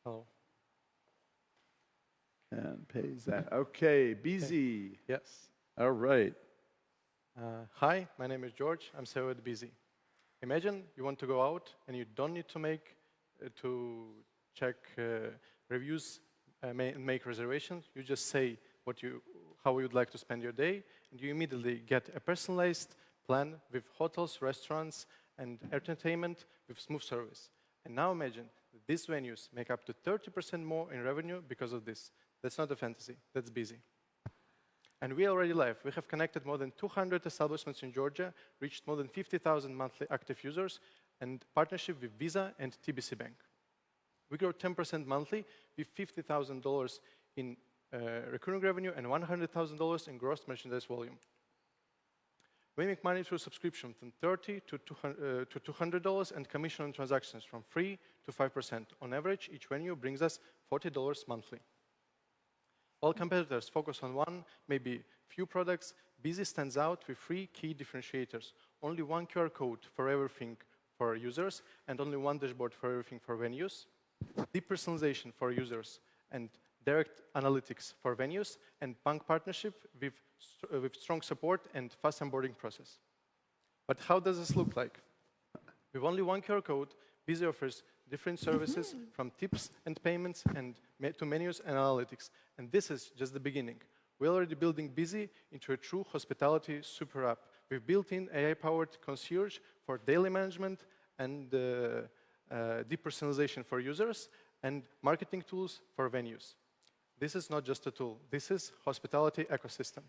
Hello. And pays that. Okay, Beezy. Yes. All right. Hi, my name is George. I'm CEO at Beezy. Imagine you want to go out and you don't need to check reviews and make reservations. You just say how you would like to spend your day, and you immediately get a personalized plan with hotels, restaurants, and entertainment with smooth service. And now imagine that these venues make up to 30% more in revenue because of this. That's not a fantasy, that's Beezy. And we are already live. We have connected more than 200 establishments in Georgia, reached more than 50,000 monthly active users, and partnership with Visa and TBC Bank. We grow 10% monthly with $50,000 in recurring revenue and $100,000 in gross merchandise volume. We make money through subscription from $30 to $200 and commission on transactions from 3 to 5%. On average, each venue brings us $40 monthly. While competitors focus on one, maybe few products, Beezy stands out with 3 key differentiators. Only one QR code for everything for users, and only one dashboard for everything for venues. Deep personalization for users, and direct analytics for venues, and bank partnership with strong support and fast onboarding process. But how does this look like? With only one QR code, Beezy offers different services from tips and payments and to menus and analytics. And this is just the beginning. We're already building Beezy into a true hospitality super app with built-in AI-powered concierge for daily management and deep personalization for users and marketing tools for venues. This is not just a tool. This is hospitality ecosystem.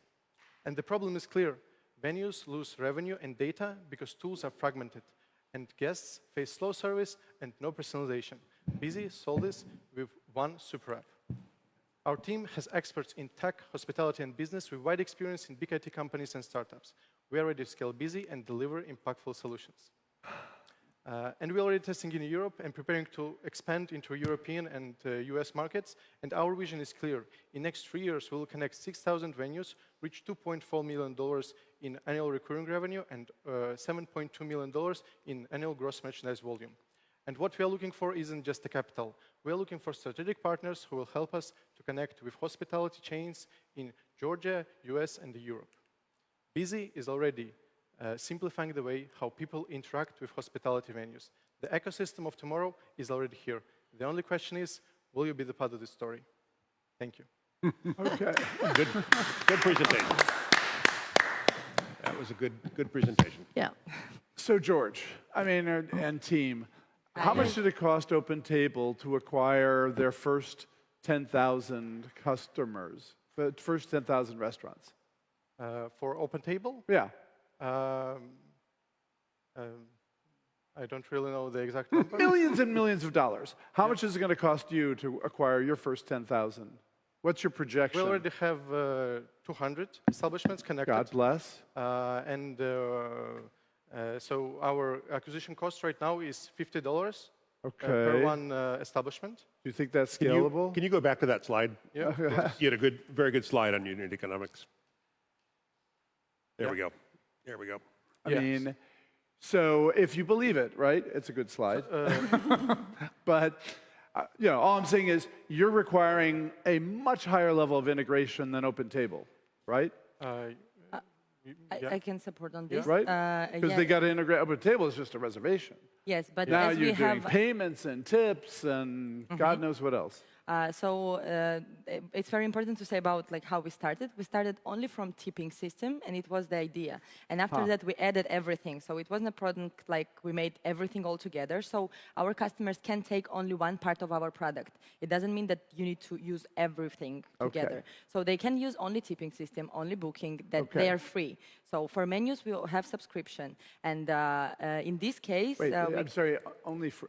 And the problem is clear. Venues lose revenue and data because tools are fragmented, and guests face slow service and no personalization. Beezy solved this with one super app. Our team has experts in tech, hospitality, and business with wide experience in big IT companies and startups. We are ready to scale Beezy and deliver impactful solutions. And we're already testing in Europe and preparing to expand into European and US markets. And our vision is clear. In the next 3 years, we will connect 6,000 venues, reach $2.4 million in annual recurring revenue, and $7.2 million in annual gross merchandise volume. And what we are looking for isn't just the capital. We are looking for strategic partners who will help us to connect with hospitality chains in Georgia, US, and Europe. Beezy is already simplifying the way how people interact with hospitality venues. The ecosystem of tomorrow is already here. The only question is, will you be the part of this story? Thank you. Okay. Good presentation. That was a good presentation. Yeah. So George, and team, how much did it cost OpenTable to acquire their first 10,000 customers, the first 10,000 restaurants? For OpenTable? Yeah. I don't really know the exact number. Millions and millions of dollars. How much is it going to cost you to acquire your first 10,000? What's your projection? We already have 200 establishments connected. God bless. So our acquisition cost right now is $50 per one establishment. Do you think that's scalable? Can you go back to that slide? Yeah. You had a very good slide on unit economics. There we go. There we go. I mean, so if you believe it, right? It's a good slide. But all I'm saying is you're requiring a much higher level of integration than OpenTable, right? I can support on this. Right? Because they got to integrate. OpenTable is just a reservation. Yes, but now as you're we doing have payments and tips and God knows what else. It's very important to say about how we started. We started only from tipping system, and it was the idea. And after that, we added everything. So it wasn't a product we made everything all together. So our customers can take only one part of our product. It doesn't mean that you need to use everything together. So they can use only tipping system, only booking, that they are free. So for menus, we will have subscription. And in this case... Wait, I'm sorry, only for...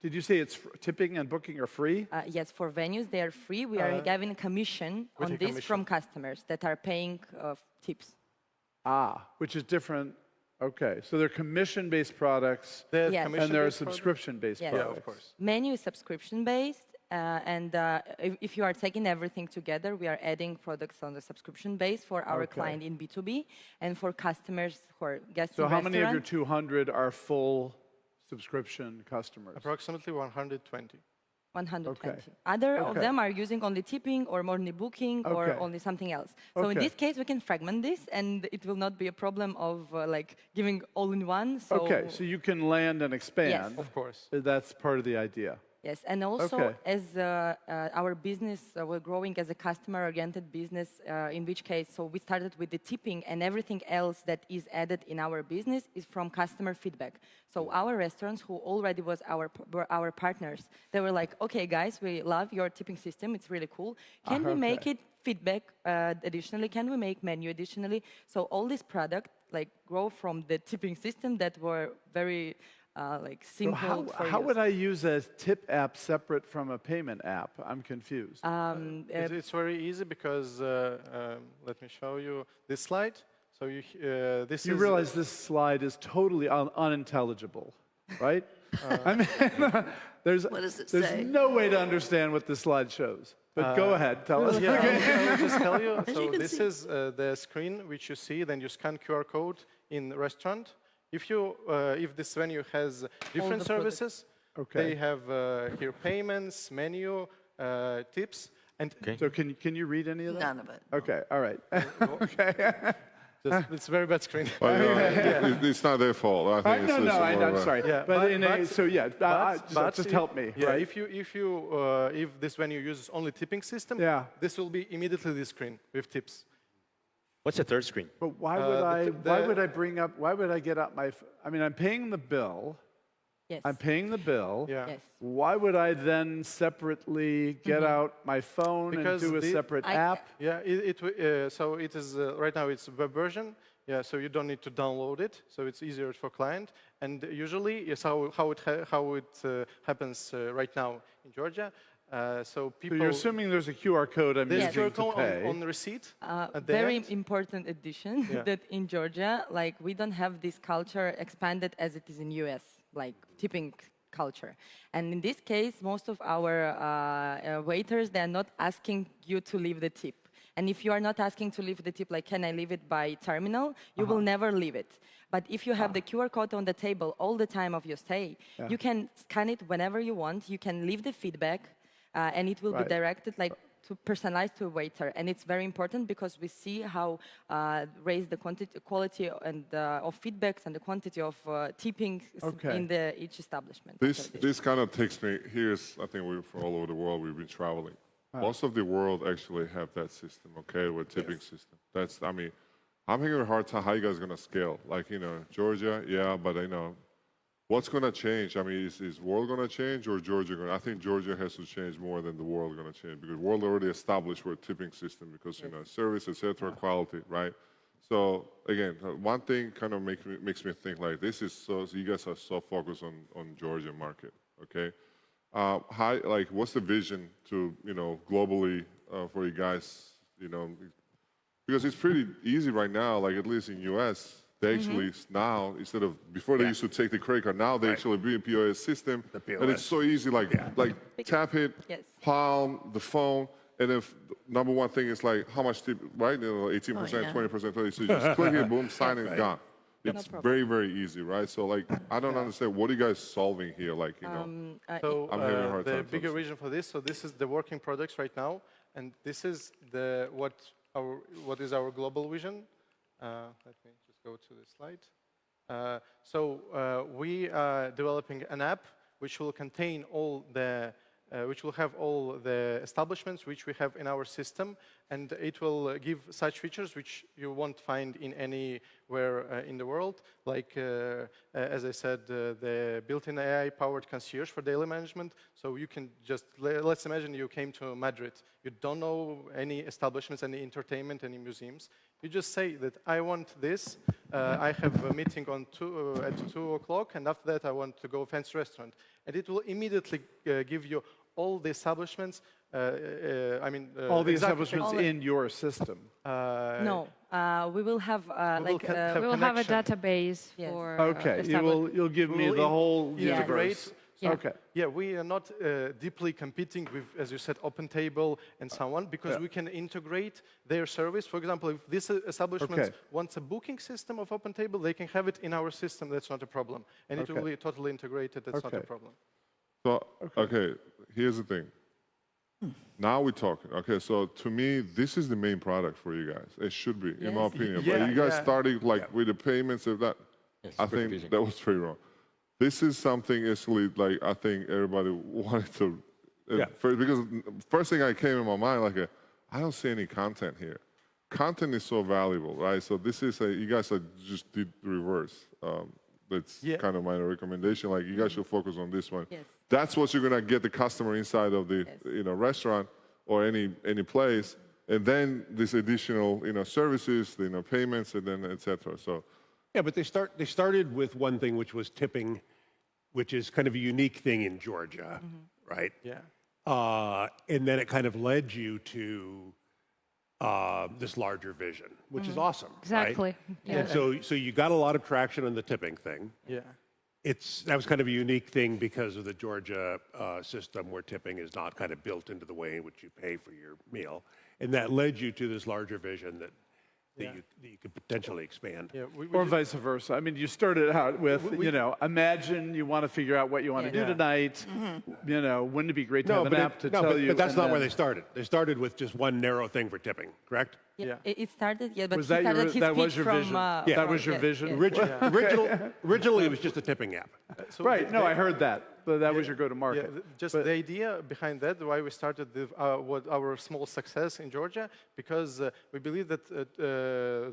Did you say it's tipping and booking are free? Yes, for venues, they are free. We are giving commission on this from customers that are paying tips. Which is different. Okay, so they're commission-based products, and they're subscription-based products. Yeah, of course. Menu is subscription-based, and if you are taking everything together, we are adding products on the subscription base for our client in B2B, and for customers who are guests in restaurant. So how many of your 200 are full subscription customers? Approximately 120. 120. Okay. Other of Okay. them are using only tipping or only booking or Okay. only something else. So in Okay. this case, we can fragment this, and it will not be a problem of like giving all in one. So Okay, so you can land and expand. Of course. That's part of the idea. yes, and also Okay. as our business, we're growing as a customer-oriented business, in which case, so we started with the tipping, and everything else that is added in our business is from customer feedback. So our restaurants, who already were our partners, they were like, okay, guys, we love your tipping system. It's really cool. Can we make Okay. it feedback additionally? Can we make menu additionally? So all this product like grow from the tipping system that were very like So simple for how use. would I use a tip app separate from a payment app? I'm confused. It's very easy because let me show you this slide. So this You is realize this slide is totally unintelligible, right? I mean, there's does it there's say? no way to understand what this slide shows. But go ahead, tell us. Yeah, I will just tell you. As So you can this see. is the screen which you see. Then you scan QR code in the restaurant. If this venue has different the products. services, Okay. they have here payments, menu, tips, and So can you read any of that? None of it. Okay, all right. it's a very bad screen. It's not their fault. I think No, it's no, more of I'm a- sorry. Yeah, but but- so yeah, just if- help me, Yeah, right? if this venue uses only tipping system, Yeah. this will be immediately this screen with tips. What's the third screen? But why would the- why would I get up my, I mean, I'm paying the bill. Yes. I'm paying the bill. Yeah. Yes. Why would I then separately get out my phone Because and do a the- separate I- app? Yeah, so it is right now it's a web version. Yeah, so you don't need to download it, so it's easier for client. And usually, yes, how it happens right now in Georgia. So So people you're assuming there's a QR code I'm there's Yes. QR using to code pay. on the receipt. At the Very end. important addition Yeah. that in Georgia, like we don't have this culture expanded as it is in US, like tipping culture. And in this case, most of our waiters, they are not asking you to leave the tip. And if you are not asking to leave the tip, like, can I leave it by terminal? You will never leave it. But if you have the QR code on the table all the time of your stay, you can scan it whenever you want. You can leave the feedback, and it will be Right. directed like to personalize to a waiter. And it's very important because we see how raise the quality and of feedbacks and the quantity of tipping Okay. in each establishment. This kind of takes me, here's, I think we're from all over the world, we've been traveling. Most of the world actually have that system, okay, with tipping system. That's, I mean, I'm having a hard time how you guys going to scale. Like, Georgia, yeah, but what's going to change? I mean, is world going to change or Georgia going to? I think Georgia has to change more than the world going to change because world already established with tipping system because, service, etc., quality, right? So again, one thing kind of makes me think like this is so you guys are so focused on Georgia market, okay? What's the vision to globally for you guys? Because it's pretty easy right now. Like at least in US, they actually now instead of before they used to take the credit card, now they actually bring a POS system, and it's so easy. Like tap it, Yes. palm the phone, and if number one thing is like how much tip, right? 18%, yeah. 20%, 30%. So you just click it, boom, sign it, gone. It's problem. very, very easy, right? So like, I don't understand what are you guys solving here? Like, So I'm having a hard the time to bigger understand. reason for this. So this is the working products right now, and this is what is our global vision. Let me just go to the slide. We are developing an app which will contain which will have all the establishments which we have in our system, and it will give such features which you won't find in anywhere in the world, like, as I said, the built-in AI-powered concierge for daily management. So you can just, let's imagine you came to Madrid. You don't know any establishments, any entertainment, any museums. You just say that I want this. I have a meeting at 2 o'clock, and after that I want to go fancy restaurant. And it will immediately give you all the establishments. All the establishments in your system. No, we will have like have We will have a connection. database Yes. for Okay, you'll give me We'll the whole Yeah. universe. Yeah. Okay. Yeah, we are not deeply competing with, as you said, OpenTable and so on, because we can integrate their service. For example, if this establishment Okay. wants a booking system of OpenTable, they can have it in our system. That's not a problem. And it will Okay. be totally integrated. That's not a Okay. problem. So, okay, here's the thing. Now we're talking. Okay, so to me, this is the main product for you guys. It should be, in my opinion. Yeah, but you guys yeah. started like with the payments of that. Yes, I super think confusing. that was very wrong. This is something actually like I think everybody wanted to. Because first thing I came in my mind like I don't see any content here. Content is so valuable, right? So this is you guys just did the reverse. That's kind of my recommendation. Like you guys should focus on this one. Yes. That's what you're gonna get the customer inside of the restaurant or any place, and then this additional services, payments, and then etc. So Yeah, but they started with one thing, which was tipping, which is kind of a unique thing in Georgia, right? Yeah. And then it kind of led you to this larger vision, which is awesome. Exactly. Right? Yeah. And so you got a lot of traction on the tipping thing. Yeah. That was kind of a unique thing because of the Georgia system where tipping is not kind of built into the way in which you pay for your meal. And that led you to this larger vision that you could potentially expand. Yeah. Or vice versa. I mean, you started out with, imagine you want to figure out what you want to do tonight. Wouldn't it be great to have an app to tell you? But that's and not where then- they started. They started with just one narrow thing for tipping, correct? Yeah. It started, but Was he that started your, his that was pitch your from, vision? Yeah. That was your yes, vision? yes. Originally, it was just a tipping app. So Right, the- no, the- I heard that. But that was your Yeah, go-to-market. just But- the idea behind that, why we started what our small success in Georgia, because we believe that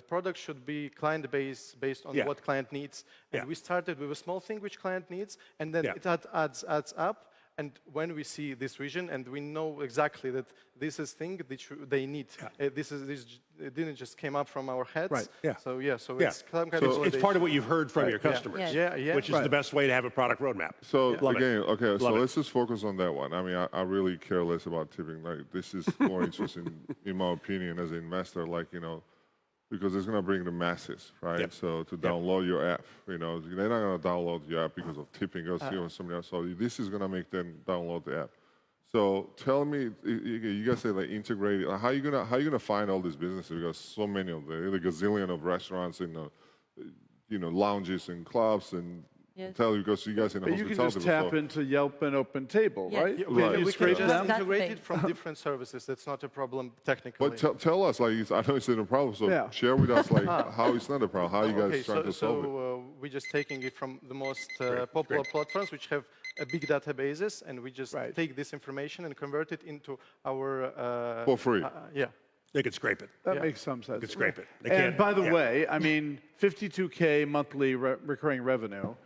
product should be client-based, based on what client needs. And we started with a small thing which client needs, and then it adds up. And when we see this vision, and we know exactly that this is thing that they need. This it didn't just came up from our heads. Right. Yeah. So it's some kind of It's part of what you've heard from your customers, Yeah. which is the best way to have a product roadmap. So Love it. again, okay, so Love it. let's just focus on that one. I mean, I really care less about tipping. Like this is more interesting, in my opinion, as an investor. Like because it's gonna bring the masses, right? Yep. So to download your app, they're not gonna download your app because of tipping or something else. So this is gonna make them download the app. So tell me, you guys say like integrated. How you gonna find all these businesses? Because so many of them, the gazillion of restaurants and lounges and clubs and. Tell you because you guys in the But you can hospitality. just tap into Yelp and Open Table, Yes. right? Yeah, Can We you can scrape just them? That integrate thing. it from different services. That's not a problem technically. But tell us, like, I know it's not a problem, so share with us, like, how it's not a problem, how you guys trying to solve it. We're just taking it from the most popular platforms, which have a big databases, and we just take this information and convert it into our... For free. They could scrape it. That makes some sense. They could scrape it. They And can't- by the way, I mean, 52K monthly recurring revenue.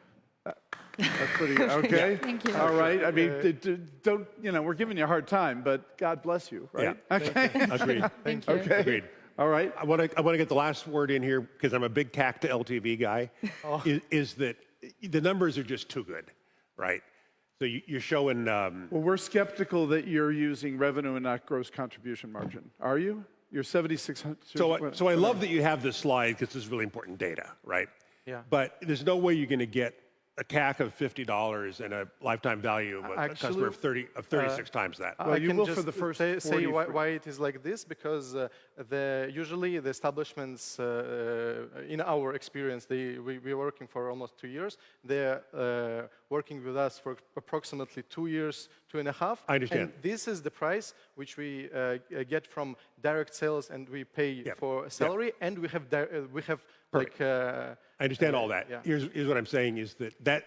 That's pretty good. Okay. Thank you. All right. I mean, don't we're giving you a hard time, but God bless you, right? Okay. Agreed. Thank you. Okay. Agreed. All right. I want to get the last word in here because I'm a big CAC to LTV guy. Is that the numbers are just too good, right? So you're showing. Well, we're skeptical that you're using revenue and not gross contribution margin. Are you? You're 7,600. So I love that you have this slide because this is really important data, right? Yeah. But there's no way you're going to get a CAC of $50 and a lifetime value of a customer of 36 times that. Well, I you can will just for the first say 40 why it is like this, because usually the establishments, in our experience, we're working for almost 2 years. They're working with us for approximately 2 years, 2.5. I understand. And this is the price which we get from direct sales, and we pay for salary, and we have like... I understand all that. yeah. Here's what I'm saying is that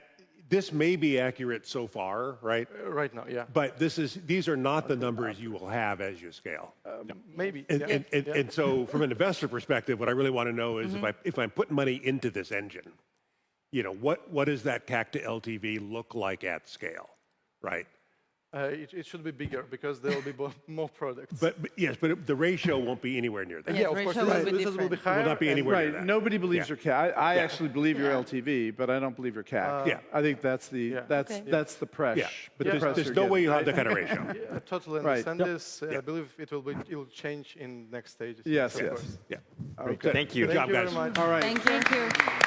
this may be accurate so far, right? right now, yeah. But these are not the numbers you will have as you scale. Maybe. And so from an investor perspective, what I really want to know is if I'm putting money into this engine, what does that CAC to LTV look like at scale, right? It should be bigger because there will be more products. But the ratio won't be anywhere near that. yeah, of course, ratio will be this will be different. higher. Will not be and- anywhere near Right. that. Nobody believes your CAC. I actually believe your Yeah. LTV, but I don't believe your CAC. Yeah. I think that's the that's the press. Yeah, but the press there's you're no way getting, you have right? that kind of ratio. I totally Right. understand Yep. this. I believe it'll change in next stages. Yes, of yes. course. Yeah. Okay. Thank you. Good job, Thank you guys. very much. All right. Thank you.